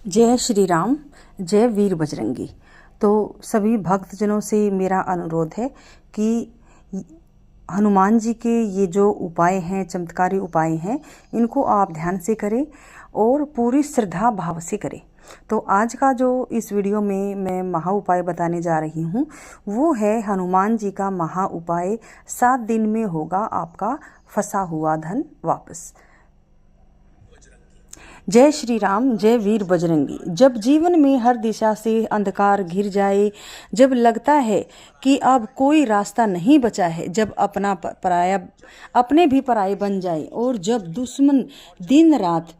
जय श्री राम, जय वीर बजरंगी। तो सभी भक्तजनों से मेरा अनुरोध है कि हनुमान जी के ये जो उपाय हैं, चमत्कारी उपाय हैं, इनको आप ध्यान से करें और पूरी श्रद्धा भाव से करें। तो आज का जो इस वीडियो में मैं महा उपाय बताने जा रही हूँ वो है हनुमान जी का महा उपाय। 7 दिन में होगा आपका फंसा हुआ धन वापस। जय श्री राम, जय वीर बजरंगी। जब जीवन में हर दिशा से अंधकार घिर जाए, जब लगता है कि अब कोई रास्ता नहीं बचा है, जब अपना पराया अपने भी पराये बन जाए और जब दुश्मन दिन रात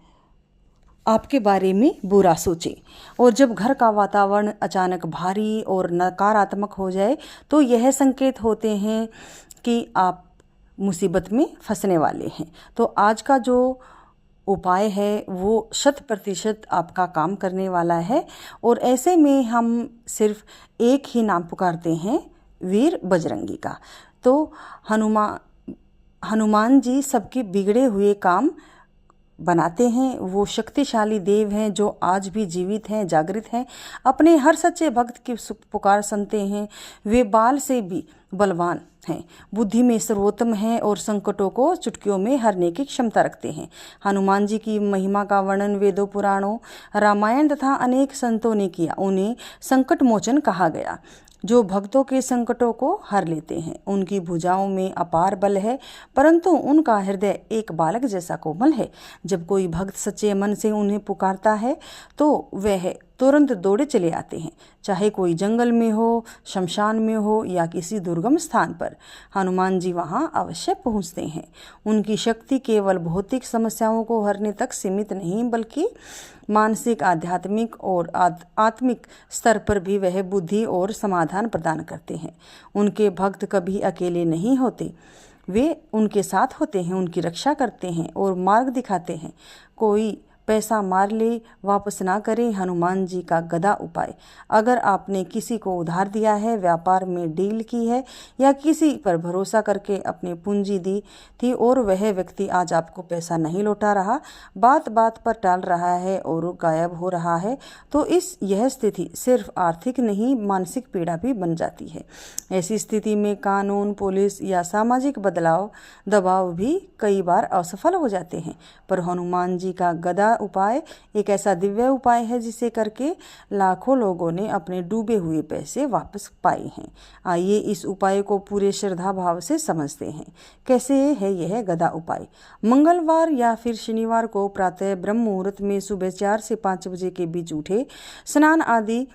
आपके बारे में बुरा सोचे और जब घर का वातावरण अचानक भारी और नकारात्मक हो जाए, तो यह संकेत होते हैं कि आप मुसीबत में फंसने वाले हैं। तो आज का जो उपाय है वो 100% आपका काम करने वाला है। और ऐसे में हम सिर्फ एक ही नाम पुकारते हैं, वीर बजरंगी का। तो हनुमान जी सबके बिगड़े हुए काम बनाते हैं। वो शक्तिशाली देव हैं जो आज भी जीवित हैं, जागृत हैं, अपने हर सच्चे भक्त की पुकार सुनते हैं। वे बाल से भी बलवान हैं, बुद्धि में सर्वोत्तम हैं और संकटों को चुटकियों में हरने की क्षमता रखते हैं। हनुमान जी की महिमा का वर्णन वेदों, पुराणों, रामायण तथा अनेक संतों ने किया। उन्हें संकट मोचन कहा गया, जो भक्तों के संकटों को हर लेते हैं। उनकी भुजाओं में अपार बल है, परंतु उनका हृदय एक बालक जैसा कोमल है। जब कोई भक्त सच्चे मन से उन्हें पुकारता है तो वह तुरंत दौड़े चले आते हैं, चाहे कोई जंगल में हो, शमशान में हो या किसी दुर्गम स्थान पर। हनुमान जी वहां अवश्य पहुंचते हैं। उनकी शक्ति केवल भौतिक समस्याओं को हरने तक सीमित नहीं, बल्कि मानसिक, आध्यात्मिक और आत्मिक स्तर पर भी वह बुद्धि और समाधान प्रदान करते हैं। उनके भक्त कभी अकेले नहीं होते, वे उनके साथ होते हैं, उनकी रक्षा करते हैं और मार्ग दिखाते हैं। कोई पैसा मार ले, वापस ना करें। हनुमान जी का गदा उपाय। अगर आपने किसी को उधार दिया है, व्यापार में डील की है या किसी पर भरोसा करके अपनी पूंजी दी थी और वह व्यक्ति आज आपको पैसा नहीं लौटा रहा, बात बात पर टाल रहा है और गायब हो रहा है, तो यह स्थिति सिर्फ आर्थिक नहीं, मानसिक पीड़ा भी बन जाती है। ऐसी स्थिति में कानून, पुलिस या सामाजिक दबाव भी कई बार असफल हो जाते हैं। पर हनुमान जी का गदा उपाय एक ऐसा दिव्य उपाय है जिसे करके लाखों लोगों ने अपने डूबे हुए पैसे वापस पाए हैं। आइए इस उपाय को पूरे श्रद्धा भाव से समझते हैं। कैसे है यह गदा उपाय? मंगलवार या फिर शनिवार को प्रातः ब्रह्म मुहूर्त में सुबह 4 से 5 बजे के बीच उठे, स्नान आदि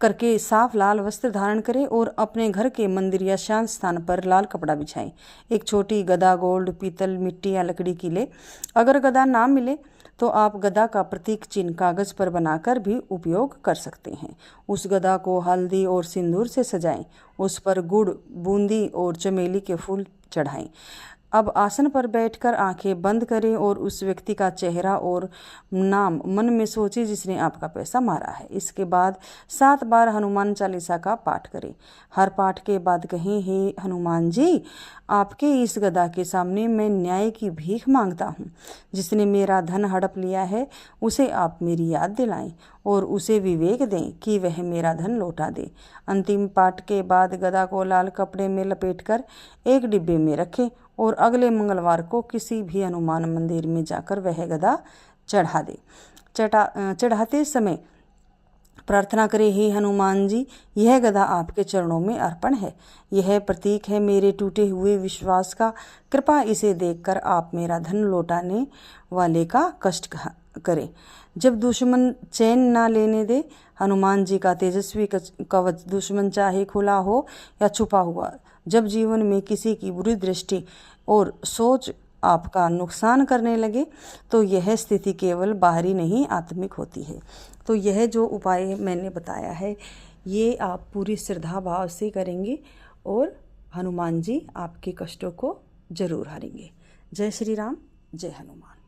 करके साफ लाल वस्त्र धारण करें और अपने घर के मंदिर या शांत स्थान पर लाल कपड़ा बिछाएं। एक छोटी गदा गोल्ड, पीतल, मिट्टी या लकड़ी की ले। अगर गदा ना मिले तो आप गदा का प्रतीक चिन्ह कागज पर बनाकर भी उपयोग कर सकते हैं। उस गदा को हल्दी और सिंदूर से सजाएं। उस पर गुड़, बूंदी और चमेली के फूल चढ़ाएं। अब आसन पर बैठकर आंखें बंद करें और उस व्यक्ति का चेहरा और नाम मन में सोचें जिसने आपका पैसा मारा है। इसके बाद 7 बार हनुमान चालीसा का पाठ करें। हर पाठ के बाद कहें, हे हनुमान जी, आपके इस गदा के सामने मैं न्याय की भीख मांगता हूँ। जिसने मेरा धन हड़प लिया है उसे आप मेरी याद दिलाएं और उसे विवेक दें कि वह मेरा धन लौटा दे। अंतिम पाठ के बाद गदा को लाल कपड़े में लपेटकर एक डिब्बे में रखें और अगले मंगलवार को किसी भी हनुमान मंदिर में जाकर वह गदा चढ़ा दे। चढ़ाते समय प्रार्थना करें, हे हनुमान जी, यह गदा आपके चरणों में अर्पण है। यह प्रतीक है मेरे टूटे हुए विश्वास का। कृपा इसे देखकर आप मेरा धन लौटाने वाले का कष्ट करें। जब दुश्मन चैन ना लेने दे, हनुमान जी का तेजस्वी कवच, दुश्मन चाहे खुला हो या छुपा हुआ, जब जीवन में किसी की बुरी दृष्टि और सोच आपका नुकसान करने लगे, तो यह स्थिति केवल बाहरी नहीं, आत्मिक होती है। तो यह जो उपाय मैंने बताया है, ये आप पूरी श्रद्धा भाव से करेंगे और हनुमान जी आपके कष्टों को जरूर हरेंगे। जय श्री राम, जय हनुमान।